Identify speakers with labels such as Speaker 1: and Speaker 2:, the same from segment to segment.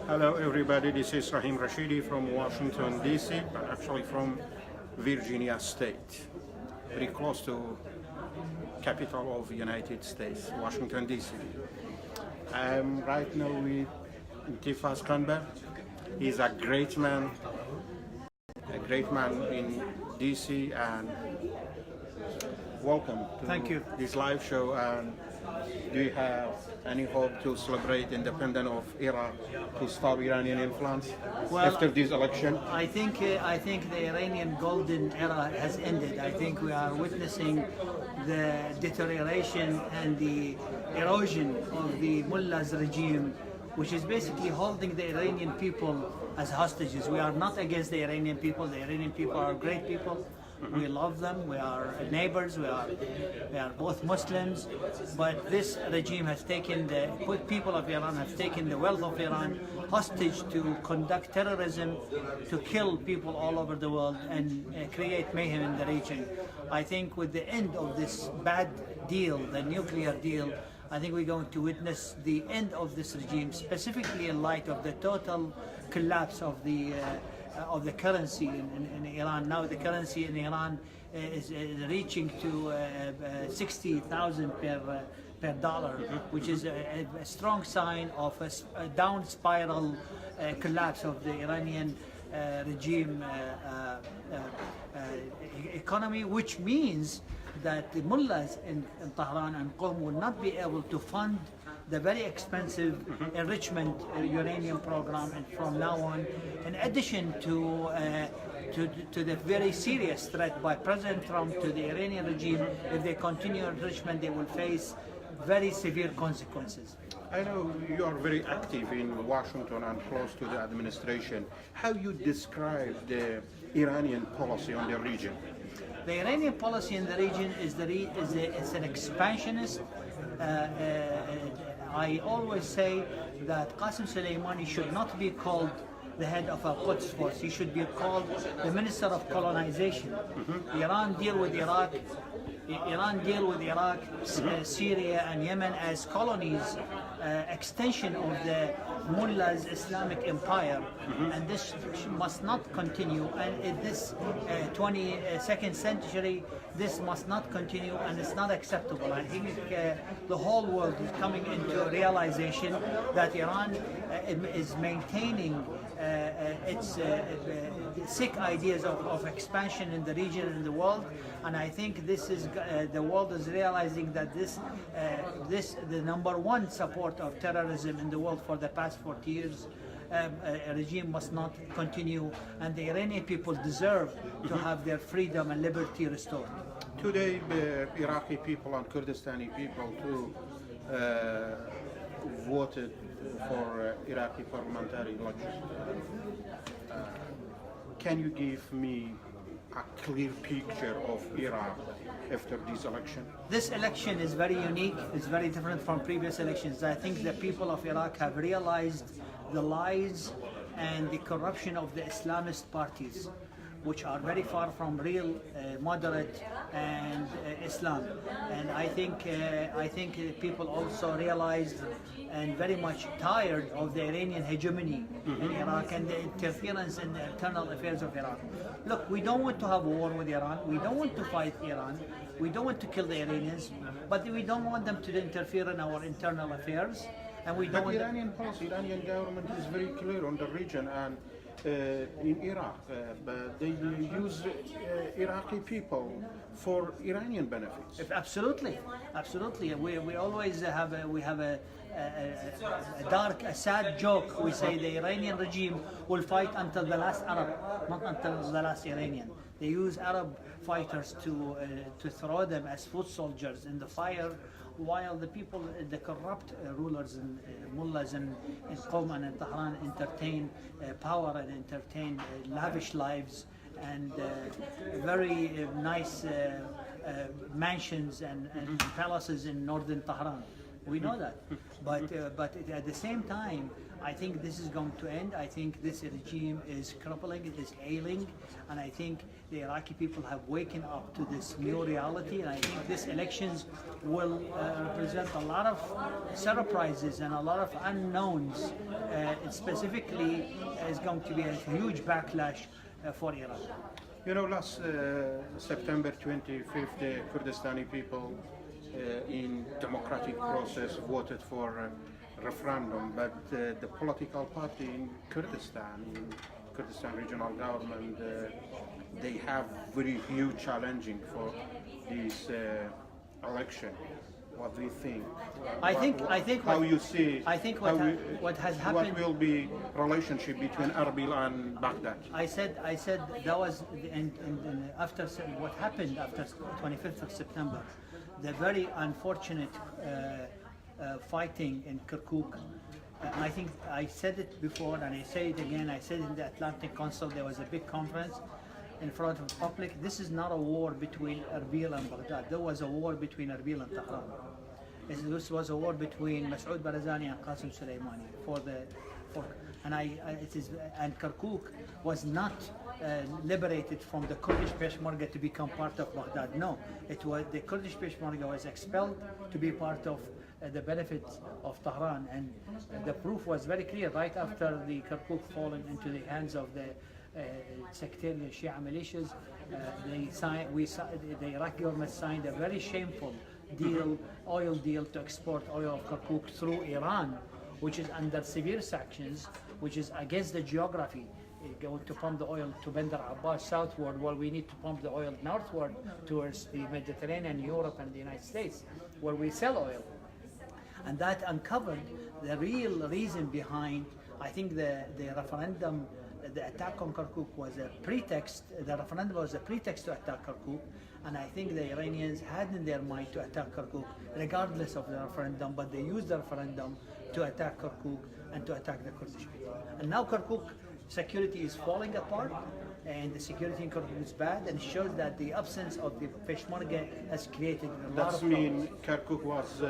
Speaker 1: Hello everybody, this is Rahim Rashidi from Washington DC, but actually from Virginia State, very close to capital of United States, Washington DC. I'm right now with Entifadh Qanbar. He's a great man in DC, and welcome to this live show. And do you have any hope to celebrate independence of Iraq to stop Iranian influence after this election?
Speaker 2: I think the Iranian golden era has ended. I think we are witnessing the deterioration and the erosion of the mullah's regime, which is basically holding the Iranian people as hostages. We are not against the Iranian people. The Iranian people are great people. We love them. We are neighbors. We are both Muslims. But this regime has taken the people of Iran have taken the wealth of Iran hostage to conduct terrorism, to kill people all over the world and create mayhem in the region. I think with the end of this bad deal, the nuclear deal, I think we're going to witness the end of this regime, specifically in light of the total collapse of the currency in Iran. Now the currency in Iran is reaching to 60,000 per dollar, which is a strong sign of a down spiral collapse of the Iranian regime economy, which means that the mullahs in Tehran and Qom will not be able to fund the very expensive enrichment uranium program and from now on, in addition to the very serious threat by President Trump to the Iranian regime. If they continue enrichment, they will face very severe consequences.
Speaker 1: I know you are very active in Washington and close to the administration. How you describe the Iranian policy on the region?
Speaker 2: The Iranian policy in the region is an expansionist. I always say that Qasim Sloimani should not be called the head of Al-Quds force. He should be called the Minister of Colonization. Iran deal with Iraq, Syria and Yemen as colonies, extension of the mullah's Islamic empire, and this must not continue. And in this 22nd century, this must not continue, and it's not acceptable. I think the whole world is coming into a realization that Iran is maintaining its sick ideas of expansion in the region and the world, and I think this is the world is realizing that the number one support of terrorism in the world for the past 40 years. A regime must not continue, and the Iranian people deserve to have their freedom and liberty restored.
Speaker 1: Today, the Iraqi people and Kurdistani people too voted for Iraqi parliamentary election. Can you give me a clear picture of Iraq after this election?
Speaker 2: This election is very unique. It's very different from previous elections. I think the people of Iraq have realized the lies and the corruption of the Islamist parties, which are very far from real moderate and Islam. And I think people also realized and very much tired of the Iranian hegemony in Iraq and the interference in the internal affairs of Iraq. Look, we don't want to have a war with Iran. We don't want to fight Iran. We don't want to kill the Iranians, but we don't want them to interfere in our internal affairs. And we don't.
Speaker 1: But Iranian policy, Iranian government is very clear on the region and in Iraq, but they use Iraqi people for Iranian benefits.
Speaker 2: Absolutely. We always have a sad joke. We say the Iranian regime will fight until the last Arab, not until the last Iranian. They use Arab fighters to throw them as foot soldiers in the fire, while the people, the corrupt rulers and mullahs in Qom and in Tehran entertain power and entertain lavish lives and very nice mansions and palaces in northern Tehran. We know that. But at the same time, I think this is going to end. I think this regime is crippling, it is ailing, and I think the Iraqi people have waken up to this new reality. And I think these elections will represent a lot of surprises and a lot of unknowns. It specifically is going to be a huge backlash for Iran.
Speaker 1: You know, last September 25th, the Kurdistani people in democratic process voted for a referendum, but the political party in Kurdistan regional government, they have very huge challenging for this election. What do you think?
Speaker 2: How
Speaker 1: you see?
Speaker 2: I think what has happened.
Speaker 1: What will be relationship between Erbil and Baghdad?
Speaker 2: I said that was after what happened after 25th of September, the very unfortunate fighting in Kirkuk. I think I said it before and I say it again. I said in the Atlantic Council there was a big conference in front of the public. This is not a war between Erbil and Baghdad. There was a war between Erbil and Tehran. This was a war between Barzani and Qasim Sloimani and Kirkuk was not liberated from the Kurdish Peshmerga to become part of Baghdad. No, it was the Kurdish Peshmerga was expelled to be part of the benefits of Tehran, and the proof was very clear right after the Kirkuk fallen into the hands of the sectarian Shia militias. The Iraqi government signed a very shameful deal, oil deal to export oil of Kirkuk through Iran, which is under severe sanctions, which is against the geography. Going to pump the oil to Bandar Abbas southward, while we need to pump the oil northward towards the Mediterranean, Europe, and the United States, where we sell oil. And that uncovered the real reason behind, I think, the referendum. The attack on Kirkuk was a pretext. The referendum was a pretext to attack Kirkuk, and I think the Iranians had in their mind to attack Kirkuk regardless of the referendum, but they used the referendum to attack Kirkuk and to attack the Kurdish people. And now Kirkuk security is falling apart, and the security in Kirkuk is bad, and it shows that the absence of the Peshmerga has created a lot of problems.
Speaker 1: Kirkuk was...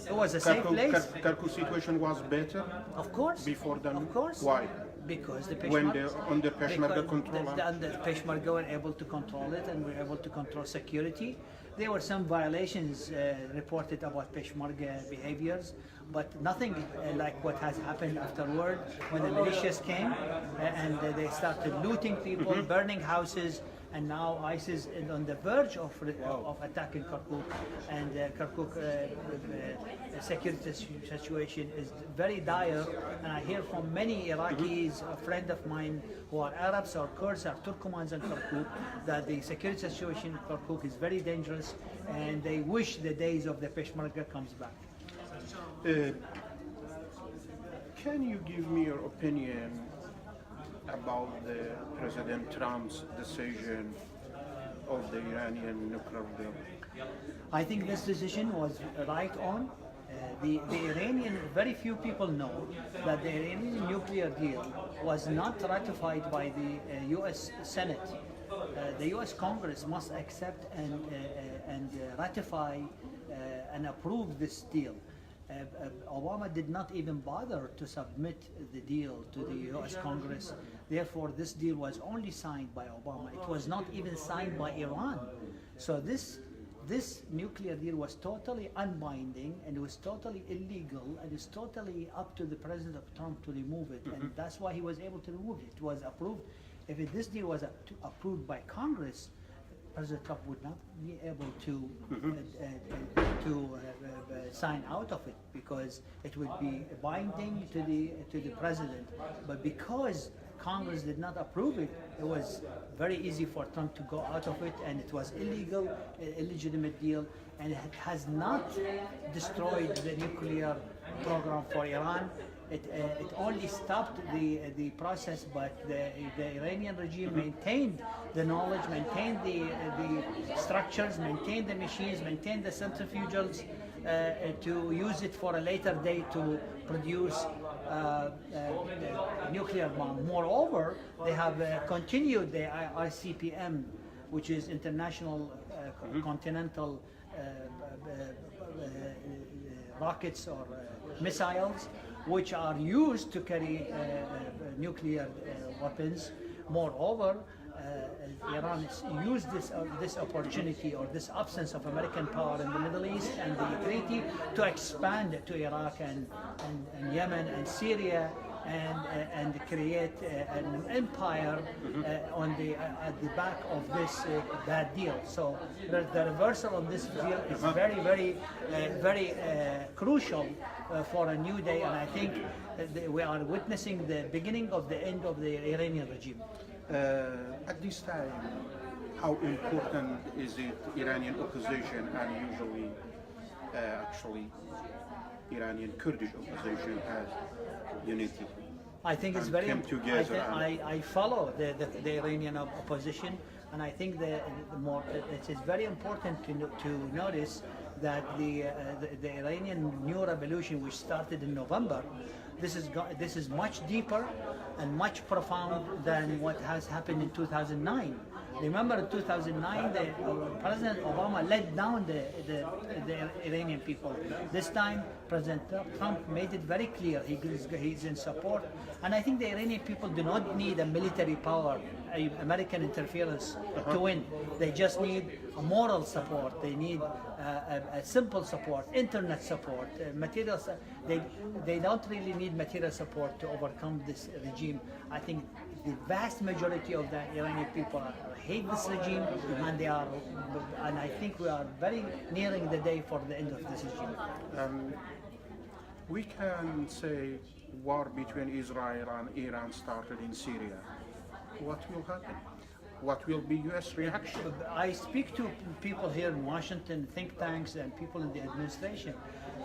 Speaker 2: it was a safe place.
Speaker 1: Kirkuk situation was better?
Speaker 2: Of course.
Speaker 1: Before them?
Speaker 2: Of course.
Speaker 1: Why?
Speaker 2: Because the Peshmerga,
Speaker 1: when they're under Peshmerga control,
Speaker 2: the Peshmerga were able to control it and were able to control security. There were some violations reported about Peshmerga behaviors, but nothing like what has happened afterward when the militias came and they started looting people, burning houses, and now ISIS is on the verge of attacking Kirkuk, and Kirkuk security situation is very dire. And I hear from many Iraqis, a friend of mine who are Arabs or Kurds or Turkomans in Kirkuk, that the security situation in Kirkuk is very dangerous, and they wish the days of the Peshmerga comes back.
Speaker 1: Can you give me your opinion about the President Trump's decision of the Iranian nuclear deal?
Speaker 2: I think this decision was right on. The Iranian, very few people know that the Iranian nuclear deal was not ratified by the U.S. Senate. The U.S. Congress must accept and ratify and approve this deal. Obama did not even bother to submit the deal to the U.S. Congress. Therefore, this deal was only signed by Obama. It was not even signed by Iran. So this nuclear deal was totally unbinding, and it was totally illegal, and it's totally up to the President of Trump to remove it. And that's why he was able to remove it. It was approved. If this deal was approved by Congress, President Trump would not be able to sign out of it, because it would be binding to the president. But because Congress did not approve it, it was very easy for Trump to go out of it, and it was illegal, illegitimate deal, and it has not destroyed the nuclear program for Iran. It only stopped the process, but the Iranian regime maintained the knowledge, maintained the structures, maintained the machines, maintained the centrifuges to use it for a later day to produce nuclear bomb. Moreover, they have continued the ICPM, which is International Continental rockets or missiles, which are used to carry nuclear weapons. Moreover, Iran has used this opportunity or this absence of American power in the Middle East and the treaty to expand to Iraq and Yemen and Syria and create an empire at the back of this bad deal. So the reversal of this deal is very crucial for a new day, and I think we are witnessing the beginning of the end of the Iranian regime.
Speaker 1: At this time, how important is it Iranian opposition and usually actually Iranian Kurdish opposition has unity?
Speaker 2: I think it's very important. I follow the Iranian opposition, and I think it is very important to notice that the Iranian new revolution, which started in November, this is much deeper and much profound than what has happened in 2009. Remember, in 2009, President Obama led down the Iranian people. This time, President Trump made it very clear he's in support. And I think the Iranian people do not need a military power, American interference to win. They just need a moral support. They need a simple support, internet support, material. They don't really need material support to overcome this regime. I think the vast majority of the Iranian people hate this regime, and I think we are very nearing the day for the end of this regime.
Speaker 1: We can say war between Israel and Iran started in Syria. What will happen? What will be U.S. reaction?
Speaker 2: I speak to people here in Washington, think tanks, and people in the administration.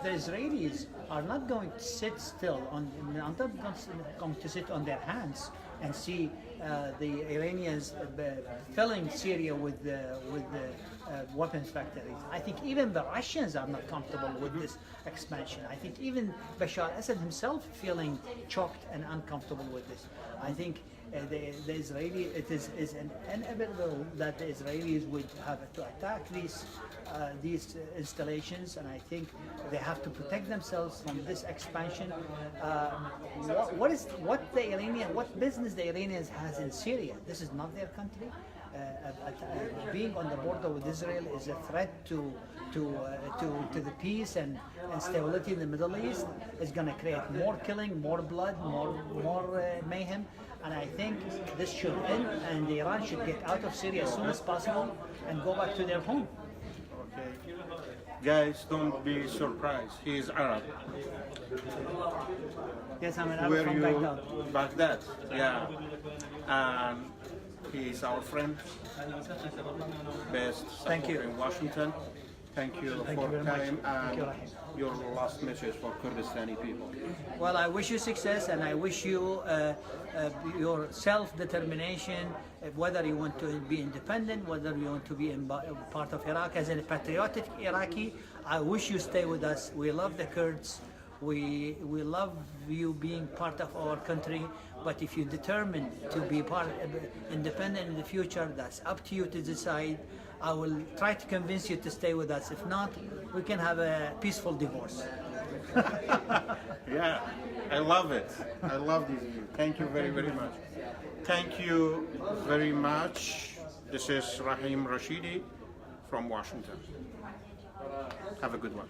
Speaker 2: The Israelis are not going to sit still are not going to sit on their hands and see the Iranians filling Syria with weapons factories. I think even the Russians are not comfortable with this expansion. I think even Bashar Assad himself feeling choked and uncomfortable with this. I think the Israeli, it is inevitable that the Israelis would have to attack these installations, and I think they have to protect themselves from this expansion. What business the Iranians has in Syria? This is not their country. Being on the border with Israel is a threat to the peace and stability in the Middle East. It's going to create more killing, more blood, more mayhem. And I think this should end, and Iran should get out of Syria as soon as possible and go back to their home.
Speaker 1: Okay. Guys, don't be surprised. He is Arab.
Speaker 2: Yes, I'm an Arab from Baghdad.
Speaker 1: Baghdad, yeah. And he is our friend, best support in Washington. Thank you for your time and your last message for Kurdistani people.
Speaker 2: Well, I wish you success, and I wish you your self-determination, whether you want to be independent, whether you want to be part of Iraq as a patriotic Iraqi. I wish you stay with us. We love the Kurds. We love you being part of our country, but if you're determined to be independent in the future, that's up to you to decide. I will try to convince you to stay with us. If not, we can have a peaceful divorce.
Speaker 1: Yeah, I love it. I love this view. Thank you very, very much. Thank you very much. This is Rahim Rashidi from Washington. Have a good one.